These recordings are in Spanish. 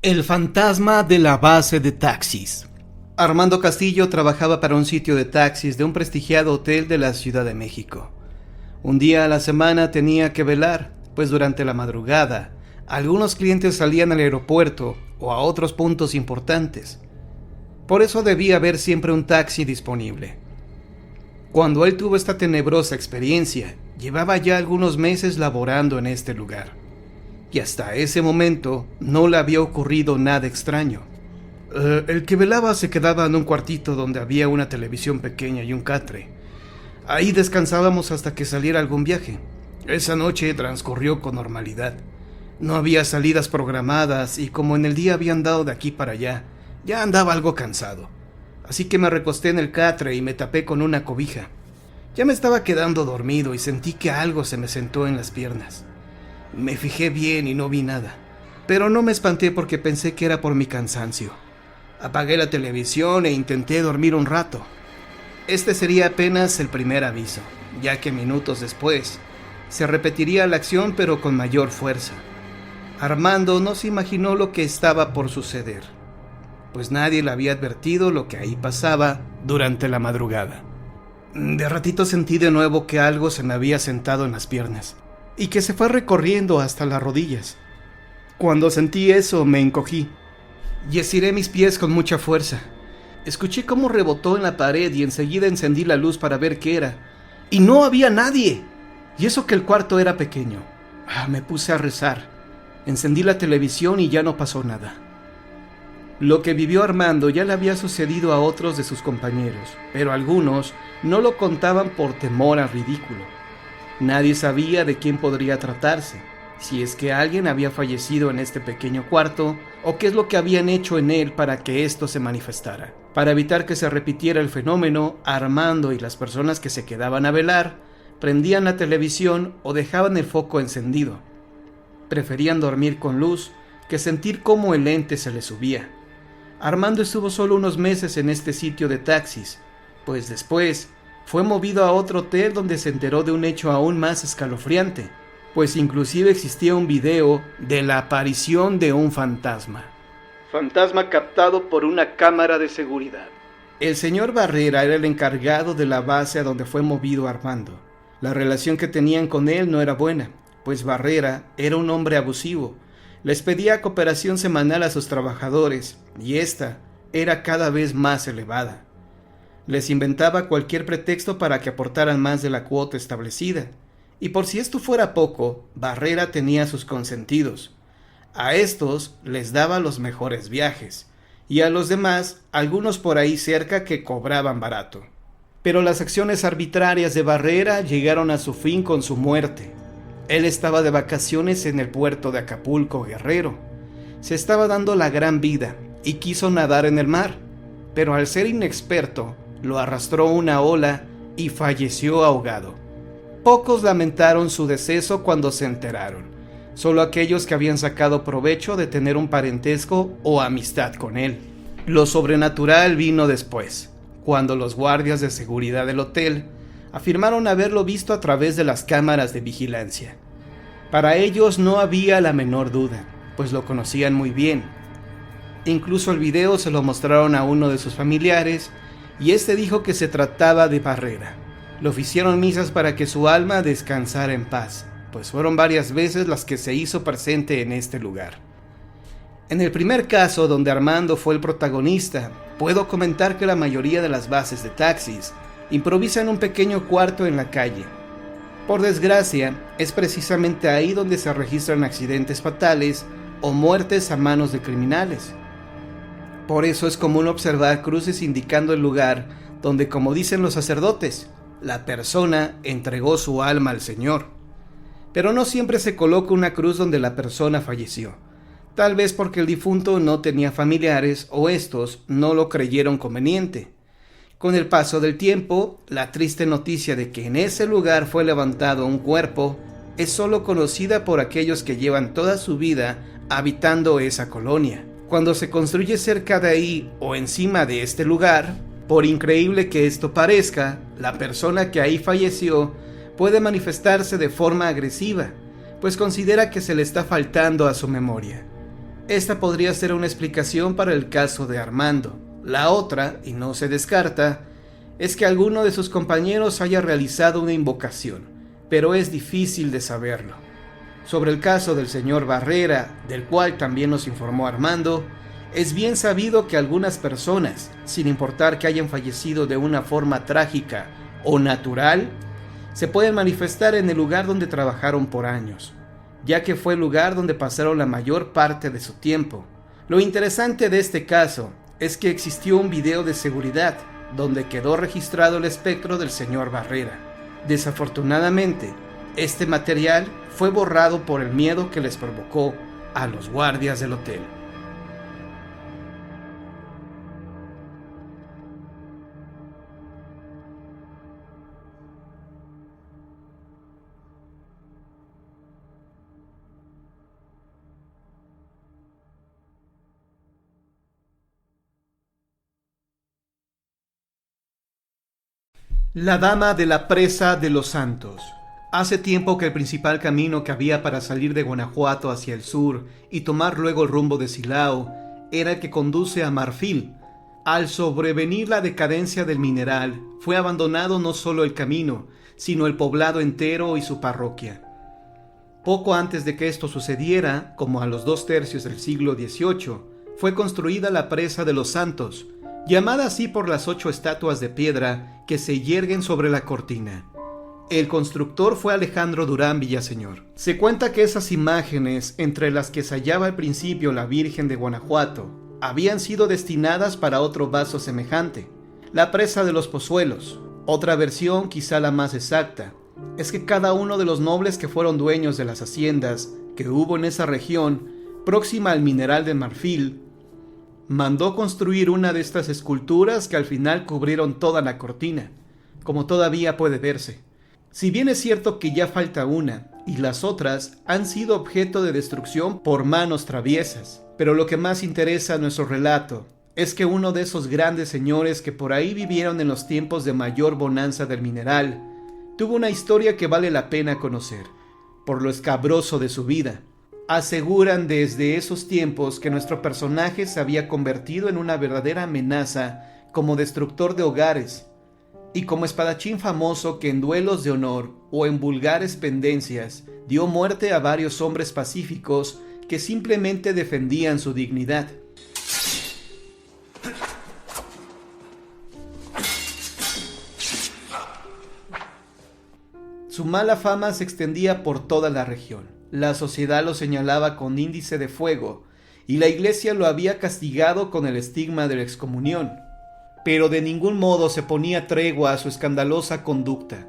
El fantasma de la base de taxis. Armando Castillo trabajaba para un sitio de taxis de un prestigiado hotel de la Ciudad de México. Un día a la semana tenía que velar, pues durante la madrugada, algunos clientes salían al aeropuerto o a otros puntos importantes. Por eso debía haber siempre un taxi disponible. Cuando él tuvo esta tenebrosa experiencia, llevaba ya algunos meses laborando en este lugar. Y hasta ese momento no le había ocurrido nada extraño. El que velaba se quedaba en un cuartito donde había una televisión pequeña y un catre. Ahí descansábamos hasta que saliera algún viaje. Esa noche transcurrió con normalidad. No había salidas programadas y como en el día había andado de aquí para allá, ya andaba algo cansado. Así que me recosté en el catre y me tapé con una cobija. Ya me estaba quedando dormido y sentí que algo se me sentó en las piernas. Me fijé bien y no vi nada, pero no me espanté porque pensé que era por mi cansancio. Apagué la televisión e intenté dormir un rato. Este sería apenas el primer aviso, ya que minutos después se repetiría la acción pero con mayor fuerza. Armando no se imaginó lo que estaba por suceder, pues nadie le había advertido lo que ahí pasaba durante la madrugada. De ratito sentí de nuevo que algo se me había sentado en las piernas y que se fue recorriendo hasta las rodillas. Cuando sentí eso me encogí y estiré mis pies con mucha fuerza. Escuché cómo rebotó en la pared y enseguida encendí la luz para ver qué era. Y no había nadie. Y eso que el cuarto era pequeño. Me puse a rezar. Encendí la televisión y ya no pasó nada. Lo que vivió Armando ya le había sucedido a otros de sus compañeros, pero algunos no lo contaban por temor al ridículo. Nadie sabía de quién podría tratarse, si es que alguien había fallecido en este pequeño cuarto o qué es lo que habían hecho en él para que esto se manifestara. Para evitar que se repitiera el fenómeno, Armando y las personas que se quedaban a velar prendían la televisión o dejaban el foco encendido. Preferían dormir con luz que sentir cómo el ente se le subía. Armando estuvo solo unos meses en este sitio de taxis, pues después fue movido a otro hotel donde se enteró de un hecho aún más escalofriante, pues inclusive existía un video de la aparición de un fantasma. Fantasma captado por una cámara de seguridad. El señor Barrera era el encargado de la base a donde fue movido Armando. La relación que tenían con él no era buena, pues Barrera era un hombre abusivo. Les pedía cooperación semanal a sus trabajadores, y esta era cada vez más elevada. Les inventaba cualquier pretexto para que aportaran más de la cuota establecida. Y por si esto fuera poco, Barrera tenía sus consentidos. A estos les daba los mejores viajes, y a los demás, algunos por ahí cerca que cobraban barato. Pero las acciones arbitrarias de Barrera llegaron a su fin con su muerte. Él estaba de vacaciones en el puerto de Acapulco, Guerrero. Se estaba dando la gran vida y quiso nadar en el mar, pero al ser inexperto, lo arrastró una ola y falleció ahogado. Pocos lamentaron su deceso cuando se enteraron, solo aquellos que habían sacado provecho de tener un parentesco o amistad con él. Lo sobrenatural vino después, cuando los guardias de seguridad del hotel afirmaron haberlo visto a través de las cámaras de vigilancia. Para ellos no había la menor duda, pues lo conocían muy bien. Incluso el video se lo mostraron a uno de sus familiares y este dijo que se trataba de Barrera. Le oficiaron misas para que su alma descansara en paz, pues fueron varias veces las que se hizo presente en este lugar. En el primer caso, donde Armando fue el protagonista, puedo comentar que la mayoría de las bases de taxis improvisan un pequeño cuarto en la calle. Por desgracia, es precisamente ahí donde se registran accidentes fatales o muertes a manos de criminales. Por eso es común observar cruces indicando el lugar donde, como dicen los sacerdotes, la persona entregó su alma al Señor. Pero no siempre se coloca una cruz donde la persona falleció, tal vez porque el difunto no tenía familiares o estos no lo creyeron conveniente. Con el paso del tiempo, la triste noticia de que en ese lugar fue levantado un cuerpo es solo conocida por aquellos que llevan toda su vida habitando esa colonia. Cuando se construye cerca de ahí o encima de este lugar, por increíble que esto parezca, la persona que ahí falleció puede manifestarse de forma agresiva, pues considera que se le está faltando a su memoria. Esta podría ser una explicación para el caso de Armando. La otra, y no se descarta, es que alguno de sus compañeros haya realizado una invocación, pero es difícil de saberlo. Sobre el caso del señor Barrera, del cual también nos informó Armando, es bien sabido que algunas personas, sin importar que hayan fallecido de una forma trágica o natural, se pueden manifestar en el lugar donde trabajaron por años, ya que fue el lugar donde pasaron la mayor parte de su tiempo. Lo interesante de este caso es que existió un video de seguridad donde quedó registrado el espectro del señor Barrera. Desafortunadamente, este material fue borrado por el miedo que les provocó a los guardias del hotel. La dama de la presa de los Santos. Hace tiempo que el principal camino que había para salir de Guanajuato hacia el sur y tomar luego el rumbo de Silao era el que conduce a Marfil. Al sobrevenir la decadencia del mineral, fue abandonado no solo el camino, sino el poblado entero y su parroquia. Poco antes de que esto sucediera, como a los 2/3 del siglo XVIII, fue construida la presa de los Santos, llamada así por las 8 estatuas de piedra que se yerguen sobre la cortina. El constructor fue Alejandro Durán Villaseñor. Se cuenta que esas imágenes, entre las que se hallaba al principio la Virgen de Guanajuato, habían sido destinadas para otro vaso semejante, la presa de los Pozuelos. Otra versión, quizá la más exacta, es que cada uno de los nobles que fueron dueños de las haciendas que hubo en esa región, próxima al mineral de marfil, mandó construir una de estas esculturas que al final cubrieron toda la cortina, como todavía puede verse. Si bien es cierto que ya falta una, y las otras han sido objeto de destrucción por manos traviesas, pero lo que más interesa a nuestro relato es que uno de esos grandes señores que por ahí vivieron en los tiempos de mayor bonanza del mineral, tuvo una historia que vale la pena conocer, por lo escabroso de su vida. Aseguran desde esos tiempos que nuestro personaje se había convertido en una verdadera amenaza como destructor de hogares y como espadachín famoso que en duelos de honor o en vulgares pendencias dio muerte a varios hombres pacíficos que simplemente defendían su dignidad. Su mala fama se extendía por toda la región. La sociedad lo señalaba con índice de fuego y la iglesia lo había castigado con el estigma de la excomunión. Pero de ningún modo se ponía tregua a su escandalosa conducta.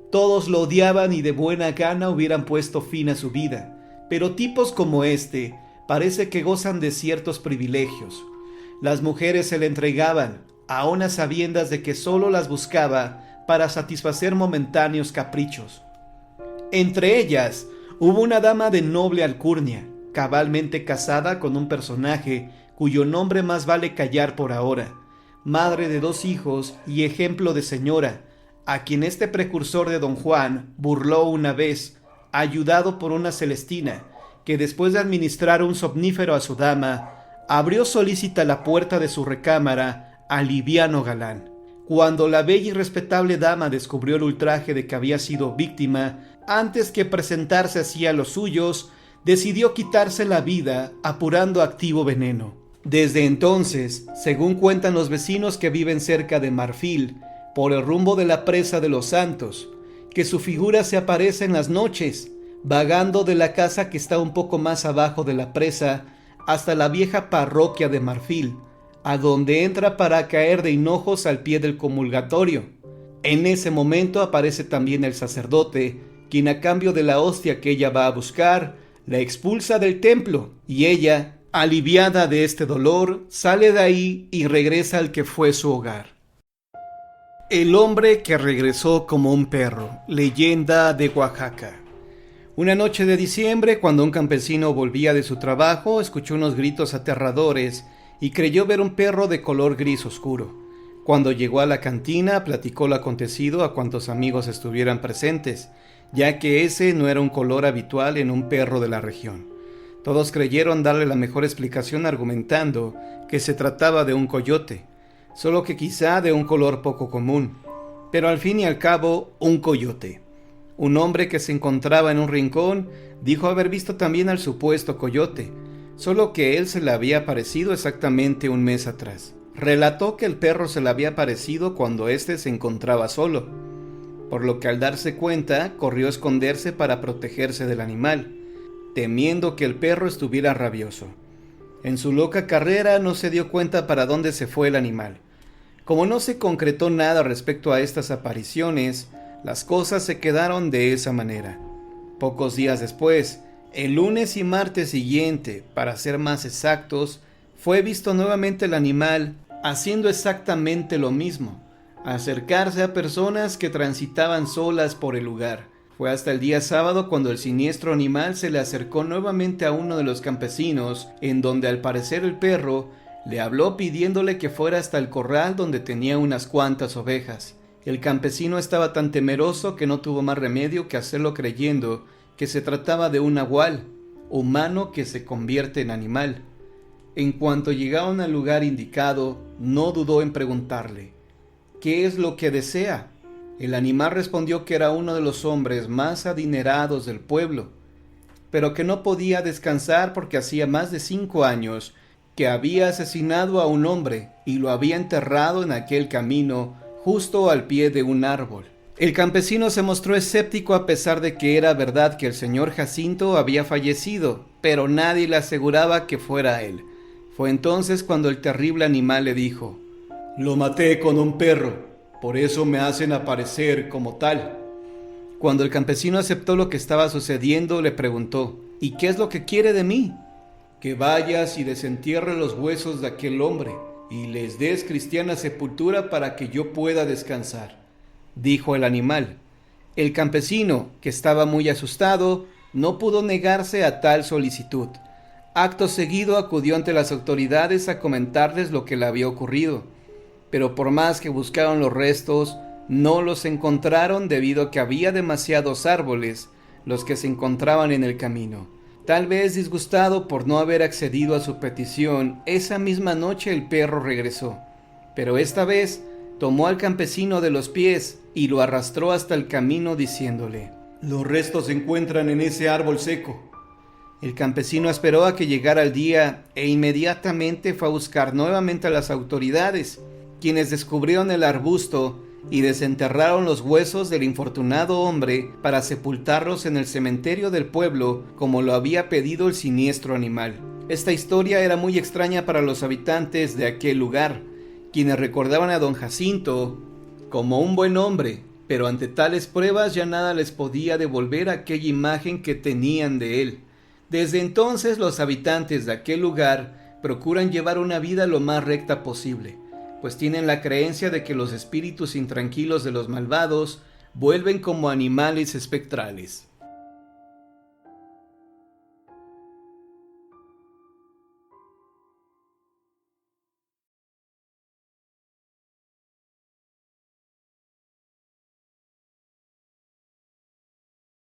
Todos lo odiaban y de buena gana hubieran puesto fin a su vida, pero tipos como este parece que gozan de ciertos privilegios. Las mujeres se le entregaban, aun a sabiendas de que solo las buscaba para satisfacer momentáneos caprichos. Entre ellas, hubo una dama de noble alcurnia, cabalmente casada con un personaje cuyo nombre más vale callar por ahora, madre de 2 hijos y ejemplo de señora, a quien este precursor de Don Juan burló una vez, ayudado por una celestina, que después de administrar un somnífero a su dama, abrió solícita la puerta de su recámara al liviano galán. Cuando la bella y respetable dama descubrió el ultraje de que había sido víctima, antes que presentarse así a los suyos, decidió quitarse la vida apurando activo veneno. Desde entonces, según cuentan los vecinos que viven cerca de Marfil, por el rumbo de la presa de los Santos, que su figura se aparece en las noches, vagando de la casa que está un poco más abajo de la presa hasta la vieja parroquia de Marfil, a donde entra para caer de hinojos al pie del comulgatorio. En ese momento aparece también el sacerdote, quien a cambio de la hostia que ella va a buscar, la expulsa del templo, y ella, aliviada de este dolor, sale de ahí y regresa al que fue su hogar. El hombre que regresó como un perro, leyenda de Oaxaca. Una noche de diciembre, cuando un campesino volvía de su trabajo, escuchó unos gritos aterradores y creyó ver un perro de color gris oscuro. Cuando llegó a la cantina, platicó lo acontecido a cuantos amigos estuvieran presentes, ya que ese no era un color habitual en un perro de la región. Todos creyeron darle la mejor explicación argumentando que se trataba de un coyote, solo que quizá de un color poco común, pero al fin y al cabo un coyote. Un hombre que se encontraba en un rincón dijo haber visto también al supuesto coyote, solo que él se le había aparecido exactamente un mes atrás. Relató que el perro se le había aparecido cuando éste se encontraba solo, por lo que al darse cuenta corrió a esconderse para protegerse del animal, temiendo que el perro estuviera rabioso. En su loca carrera no se dio cuenta para dónde se fue el animal. Como no se concretó nada respecto a estas apariciones, las cosas se quedaron de esa manera. Pocos días después, el lunes y martes siguiente, para ser más exactos, fue visto nuevamente el animal haciendo exactamente lo mismo, acercarse a personas que transitaban solas por el lugar. Fue hasta el día sábado cuando el siniestro animal se le acercó nuevamente a uno de los campesinos, en donde al parecer el perro le habló pidiéndole que fuera hasta el corral donde tenía unas cuantas ovejas. El campesino estaba tan temeroso que no tuvo más remedio que hacerlo creyendo que se trataba de un nahual, humano que se convierte en animal. En cuanto llegaron al lugar indicado, no dudó en preguntarle: ¿qué es lo que desea? El animal respondió que era uno de los hombres más adinerados del pueblo, pero que no podía descansar porque hacía más de 5 años que había asesinado a un hombre y lo había enterrado en aquel camino justo al pie de un árbol. El campesino se mostró escéptico a pesar de que era verdad que el señor Jacinto había fallecido, pero nadie le aseguraba que fuera él. Fue entonces cuando el terrible animal le dijo: «Lo maté con un perro, por eso me hacen aparecer como tal». Cuando el campesino aceptó lo que estaba sucediendo, le preguntó: «¿Y qué es lo que quiere de mí?». «Que vayas y desentierres los huesos de aquel hombre y les des cristiana sepultura para que yo pueda descansar», dijo el animal. El campesino, que estaba muy asustado, no pudo negarse a tal solicitud. Acto seguido acudió ante las autoridades a comentarles lo que le había ocurrido, pero por más que buscaron los restos, no los encontraron debido a que había demasiados árboles los que se encontraban en el camino. Tal vez disgustado por no haber accedido a su petición, esa misma noche el perro regresó, pero esta vez tomó al campesino de los pies y lo arrastró hasta el camino diciéndole: «Los restos se encuentran en ese árbol seco». El campesino esperó a que llegara el día e inmediatamente fue a buscar nuevamente a las autoridades, quienes descubrieron el arbusto y desenterraron los huesos del infortunado hombre para sepultarlos en el cementerio del pueblo como lo había pedido el siniestro animal. Esta historia era muy extraña para los habitantes de aquel lugar, quienes recordaban a don Jacinto como un buen hombre, pero ante tales pruebas ya nada les podía devolver aquella imagen que tenían de él. Desde entonces los habitantes de aquel lugar procuran llevar una vida lo más recta posible, pues tienen la creencia de que los espíritus intranquilos de los malvados vuelven como animales espectrales.